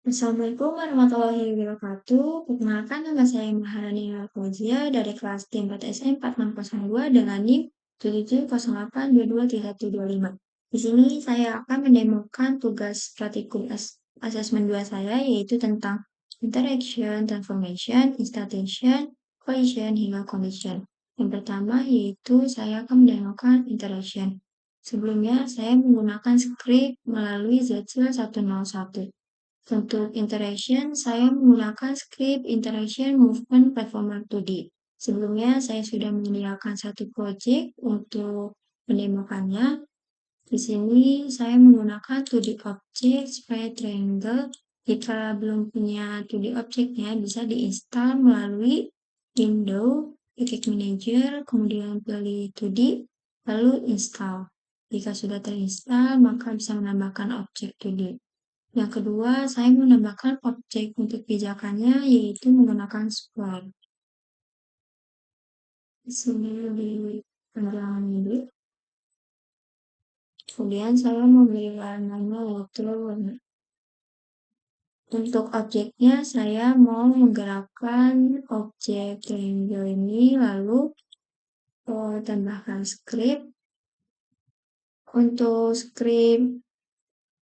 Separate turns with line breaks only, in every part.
Assalamualaikum warahmatullahi wabarakatuh. Perkenalkan nama saya Maharani Fauzia dari kelas T4 SM 4602 dengan NIM 7708223125. Di sini saya akan mendemokan tugas praktikum asesmen 2 saya yaitu tentang interaction, transformation, instantiation, collision, hingga condition. Yang pertama yaitu saya akan mendemokan interaction. Sebelumnya saya menggunakan script melalui ZSIL 101. Untuk interaction, saya menggunakan script interaction movement performer 2D. Sebelumnya, saya sudah menyediakan satu project untuk mendemokannya. Di sini, saya menggunakan 2D object sebagai triangle. Jika belum punya 2D objectnya, bisa diinstal melalui window, Quick Manager, kemudian pilih 2D, lalu install. Jika sudah terinstall, maka bisa menambahkan objek 2D. Yang kedua, saya menambahkan objek untuk pijakannya, yaitu menggunakan square. Di sini di penjualan ini. Kemudian saya memberi warnanya yaitu warna. Untuk objeknya, saya mau menggerakkan objek triangle ini, lalu tambahkan script.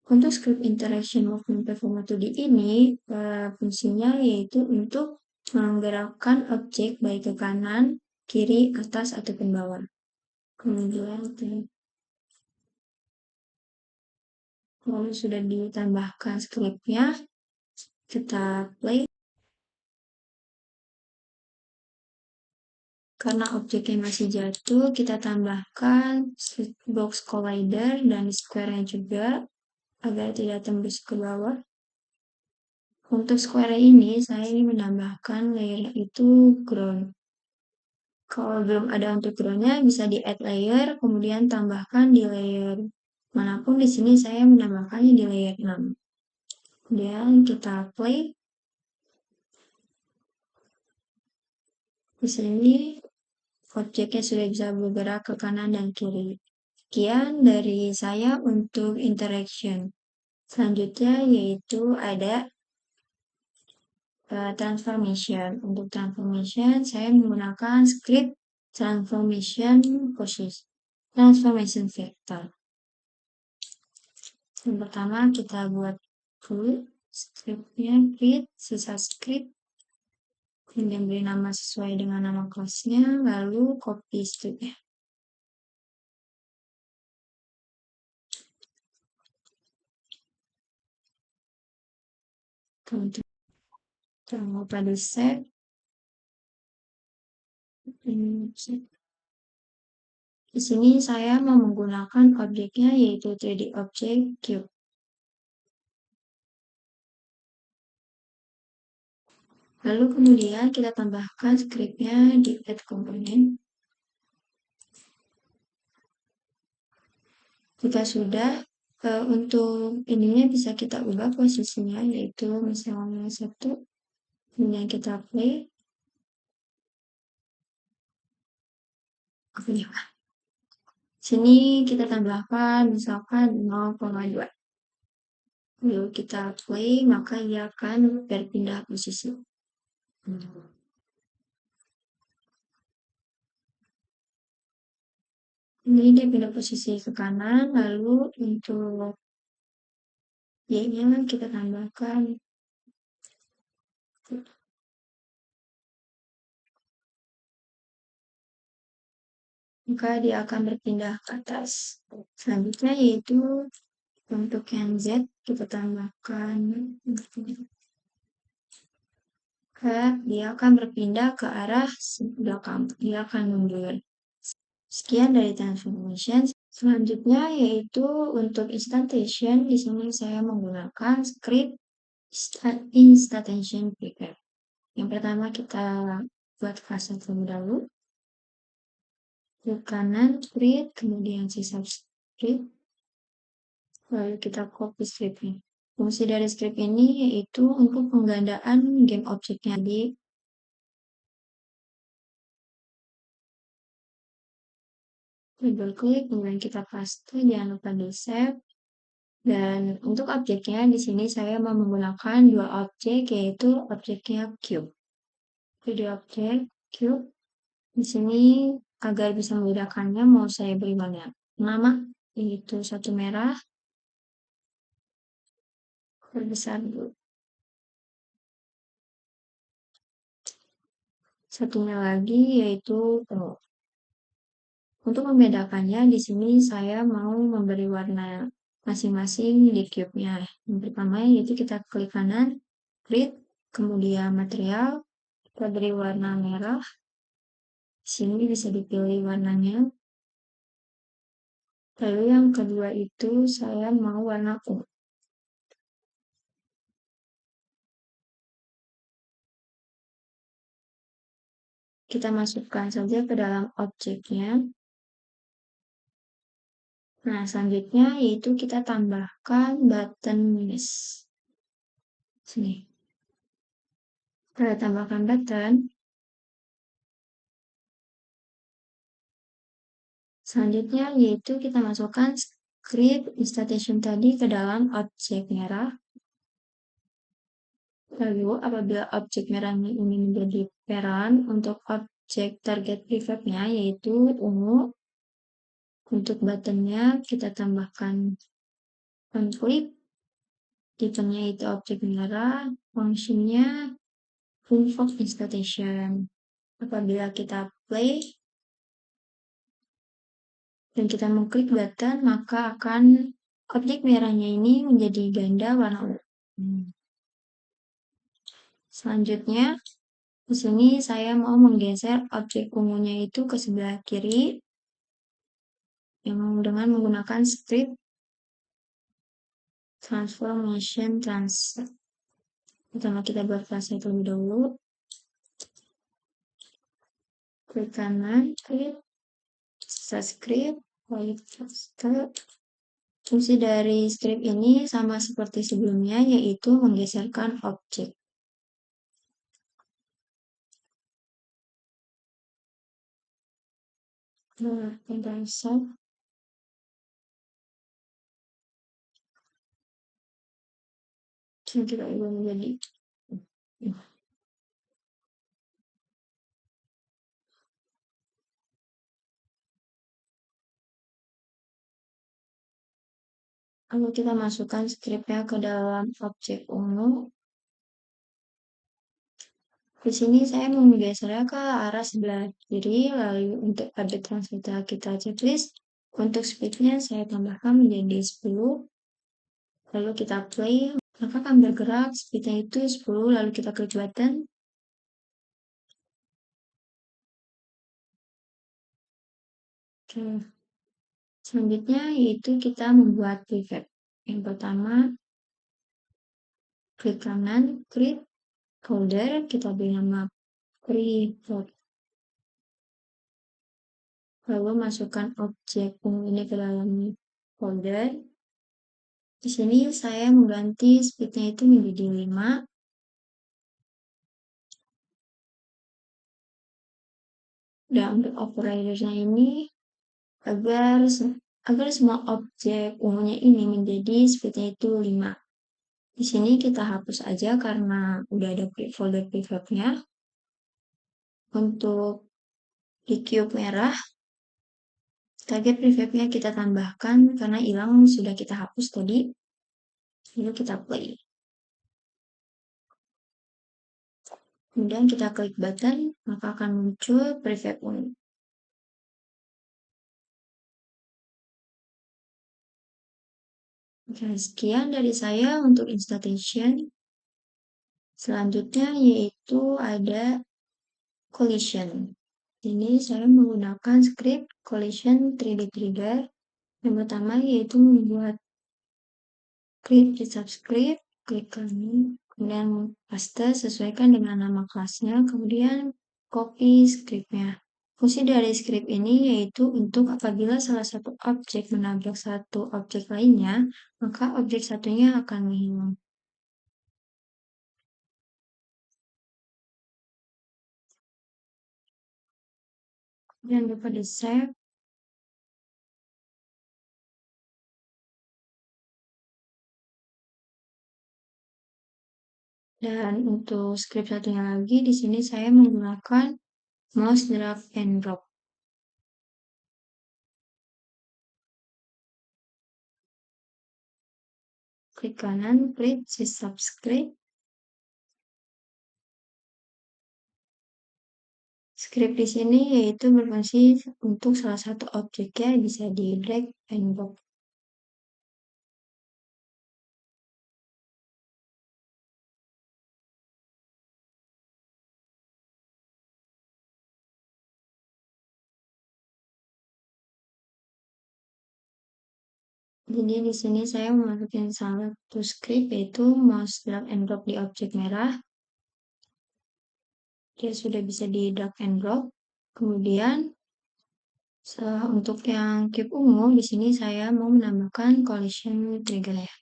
Untuk script interaction movement performer 2D ini, fungsinya yaitu untuk menggerakkan objek baik ke kanan, kiri, atas, ataupun bawah. Kemudian, kalau sudah ditambahkan scriptnya, kita play. Karena objeknya masih jatuh, kita tambahkan box collider dan square-nya juga, agar tidak tembus ke bawah. Untuk square ini, saya ingin menambahkan layer itu ground. Kalau belum ada untuk groundnya, bisa di add layer, kemudian tambahkan di layer manapun. Di sini saya menambahkannya di layer 6. Kemudian kita play. Di sini objeknya sudah bisa bergerak ke kanan dan kiri. Sekian dari saya untuk interaction. Selanjutnya yaitu ada transformation. Untuk transformation, saya menggunakan script transformation vector. Yang pertama kita buat dulu scriptnya, create sisa script, kemudian beri nama sesuai dengan nama kelasnya, lalu copy scriptnya. Jangan lupa di save. Di sini saya mau menggunakan objeknya yaitu 3D object cube. Lalu kemudian kita tambahkan scriptnya di add component. Jika sudah, untuk ininya bisa kita ubah posisinya yaitu misalnya 1, kemudian kita play. Sini kita tambahkan misalkan 0,2. Lalu kita play, maka ia akan berpindah posisi. Ini dia pindah posisi ke kanan, lalu untuk Y-nya kita tambahkan maka dia akan berpindah ke atas. Selanjutnya yaitu untuk yang Z kita tambahkan dia akan berpindah ke arah belakang, dia akan mundur. Sekian dari transformation. Selanjutnya yaitu untuk instantation. Di sini saya menggunakan script instantation prepare. Yang pertama kita buat fase terlebih dahulu. Ke kanan create, kemudian sisa script, lalu kita copy scriptnya. Fungsi dari script ini yaitu untuk penggandaan game objeknya. Jadi double klik, kemudian kita paste, jangan lupa di save. Dan untuk objeknya di sini saya mau menggunakan dua objek, yaitu objeknya cube. Jadi objek cube di sini agar bisa membedakannya mau saya beri banyak nama, yaitu satu merah, perbesar dulu. Satunya lagi yaitu untuk membedakannya di sini saya mau memberi warna masing-masing di cube-nya. Yang pertama yaitu kita klik kanan, create, kemudian material, kita beri warna merah. Di sini bisa dipilih warnanya. Lalu yang kedua itu saya mau warna ungu. Kita masukkan saja ke dalam objeknya. Nah, selanjutnya yaitu kita tambahkan button minus. Sini. Kita tambahkan button. Selanjutnya yaitu kita masukkan script instantiation tadi ke dalam objek merah. Lalu apabila objek merah ini menjadi peran untuk objek target prefabnya yaitu ungu. Untuk buttonnya kita tambahkan clip. Tipenya itu objek merah. Fungsinya invoke instantiation. Apabila kita play dan kita mengklik button, maka akan objek merahnya ini menjadi ganda warna ungu. Selanjutnya, di sini saya mau menggeser objek ungunya itu ke sebelah kiri yang dengan menggunakan script transformation transfer. Pertama kita buat class terlebih dahulu. Klik kanan, klik script, klik script. Fungsi dari script ini sama seperti sebelumnya, yaitu menggeserkan objek. Ctrl Shift. Kita ubah menjadi lalu kita masukkan scriptnya ke dalam objek ungu. Di sini saya menggesernya ke arah sebelah kiri, lalu untuk pada transfer kita checklist. Untuk speednya saya tambahkan menjadi 10. Lalu kita play, maka akan bergerak speednya itu 10, lalu kita klik button. Oke. Selanjutnya yaitu kita membuat prefab. Yang pertama, klik kanan, create folder, kita beri nama prefab. Lalu masukkan objek ini ke dalam folder. Di sini saya mengganti speednya itu menjadi 5. Dan untuk operatornya ini agar semua objek ungunya ini menjadi speednya itu 5. Di sini kita hapus aja karena udah ada folder prefabnya. Untuk di cube merah, target prefabnya kita tambahkan karena hilang sudah kita hapus tadi. Lalu kita play. Kemudian kita klik button, maka akan muncul prefab ungu. Oke, sekian dari saya untuk instantiation. Selanjutnya yaitu ada collision. Ini saya menggunakan script collision 3D trigger. Yang pertama yaitu membuat create subscript, klik kanan, kemudian paste sesuaikan dengan nama kelasnya, kemudian copy scriptnya. Fungsi dari script ini yaitu untuk apabila salah satu objek menabrak satu objek lainnya, maka objek satunya akan menghilang. Jangan lupa di save. Dan untuk script satunya lagi, di sini saya menggunakan mouse drag and drop. Klik kanan, klik subscribe. Script di sini yaitu berfungsi untuk salah satu objeknya bisa di drag and drop. Jadi di sini saya memasukkan salah satu script yaitu mouse drag and drop di objek merah. Dia sudah bisa di drag and drop. Kemudian untuk yang cube ungu di sini saya mau menambahkan collision trigger ya.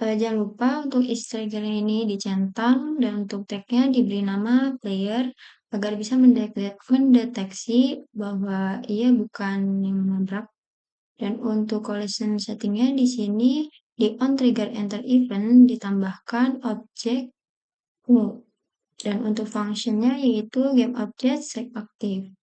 Jangan lupa untuk is trigger ini dicentang dan untuk tagnya diberi nama player agar bisa mendeteksi bahwa ia bukan yang menabrak. Dan untuk collision settingnya di sini di on trigger enter event ditambahkan objek ungu. Dan untuk functionnya yaitu game object set active.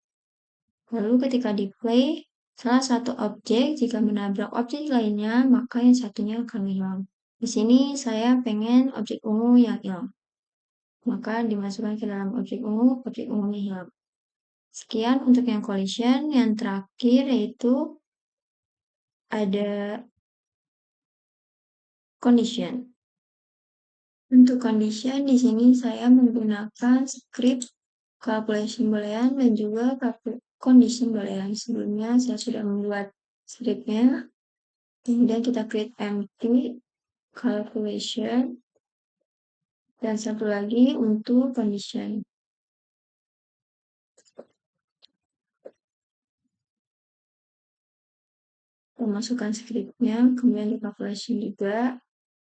Lalu ketika di play, salah satu objek jika menabrak objek lainnya, maka yang satunya akan hilang. Di sini saya pengen objek ungu yang hilang. Maka dimasukkan ke dalam objek ungunya hilang. Sekian untuk yang collision. Yang terakhir yaitu ada condition. Untuk condition di sini saya menggunakan script calculation boolean dan juga condition boolean. Sebelumnya saya sudah membuat scriptnya. Kemudian kita create empty calculation dan satu lagi untuk condition. Memasukkan scriptnya, kemudian di calculation juga.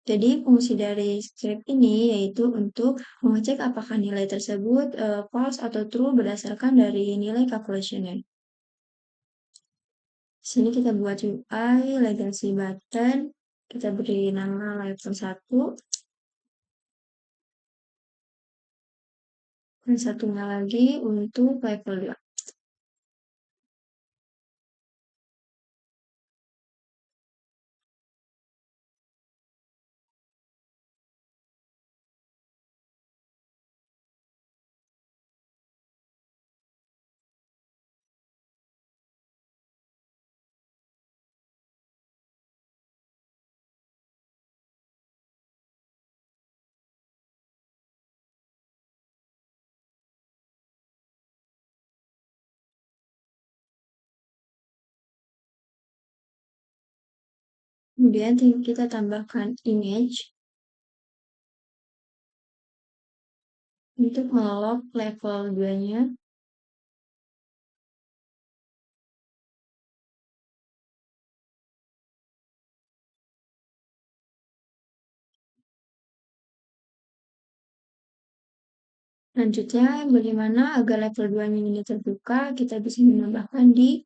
Jadi fungsi dari script ini yaitu untuk mengecek apakah nilai tersebut false atau true berdasarkan dari nilai calculation-nya. Sini kita buat UI legacy button, kita beri nama level 1, dan satunya lagi untuk level 2. Kemudian kita tambahkan image untuk melog level 2-nya. Selanjutnya, bagaimana agar level 2-nya ini terbuka? Kita bisa menambahkan di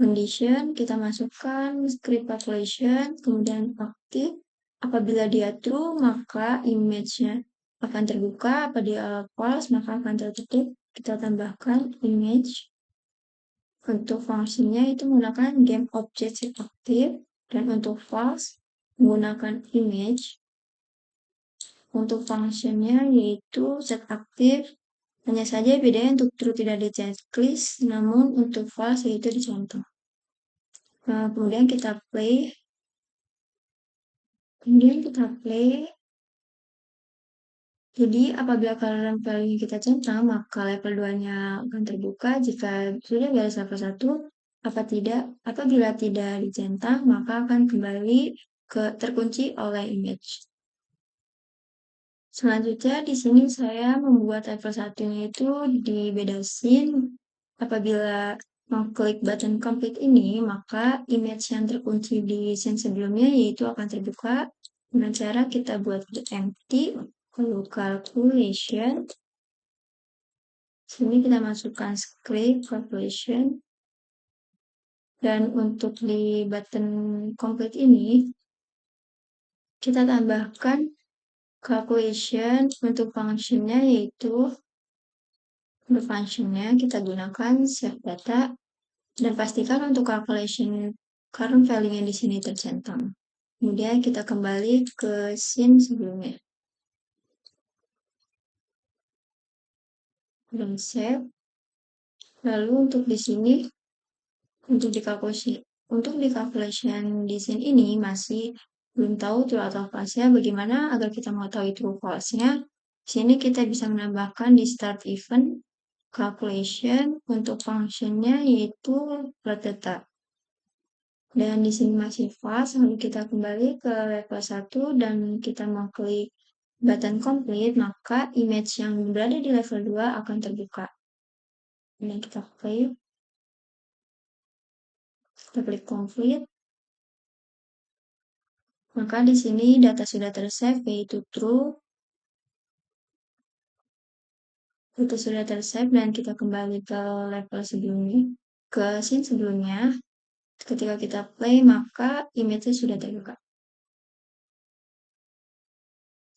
condition, kita masukkan script calculation, kemudian aktif. Apabila dia true, maka image-nya akan terbuka. Apabila false, maka akan tertutup. Kita tambahkan image. Untuk fungsinya itu menggunakan game object set active. Dan untuk false, menggunakan image. Untuk functionnya yaitu set active. Hanya saja bedanya untuk true tidak di checklist, namun untuk false yaitu dicontoh. Kemudian kita play. Jadi apabila current value kita centang, maka level 2-nya akan terbuka. Jika sudah garis level 1, apabila tidak dicentang, maka akan kembali terkunci oleh image. Selanjutnya di sini saya membuat level 1-nya itu di beda scene. Apabila mengklik button complete ini, maka image yang terkunci di scene sebelumnya yaitu akan terbuka dengan cara kita buat empty, lalu calculation. Sini kita masukkan script calculation. Dan untuk di button complete ini, kita tambahkan calculation untuk functionnya, yaitu untuk functionnya kita gunakan save data dan pastikan untuk calculation current value-nya di sini tercentang. Kemudian kita kembali ke scene sebelumnya. Dan save. Lalu untuk di sini, untuk di calculation di scene ini masih belum tahu true atau false-nya. Bagaimana agar kita mengetahui true false-nya? Di sini kita bisa menambahkan di start event calculation untuk function-nya yaitu plot data. Dan di sini masih false, lalu kita kembali ke level 1 dan kita mau klik button complete, maka image yang berada di level 2 akan terbuka. Dan kita klik complete. Maka di sini data sudah tersave yaitu true. Itu sudah tersave dan kita kembali ke level sebelumnya, ke scene sebelumnya. Ketika kita play, maka image-nya sudah terbuka.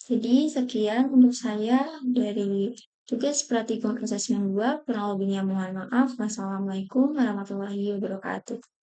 Jadi sekian untuk saya dari tugas praktikum asesmen 2. Kurang lebihnya mohon maaf. Wassalamualaikum warahmatullahi wabarakatuh.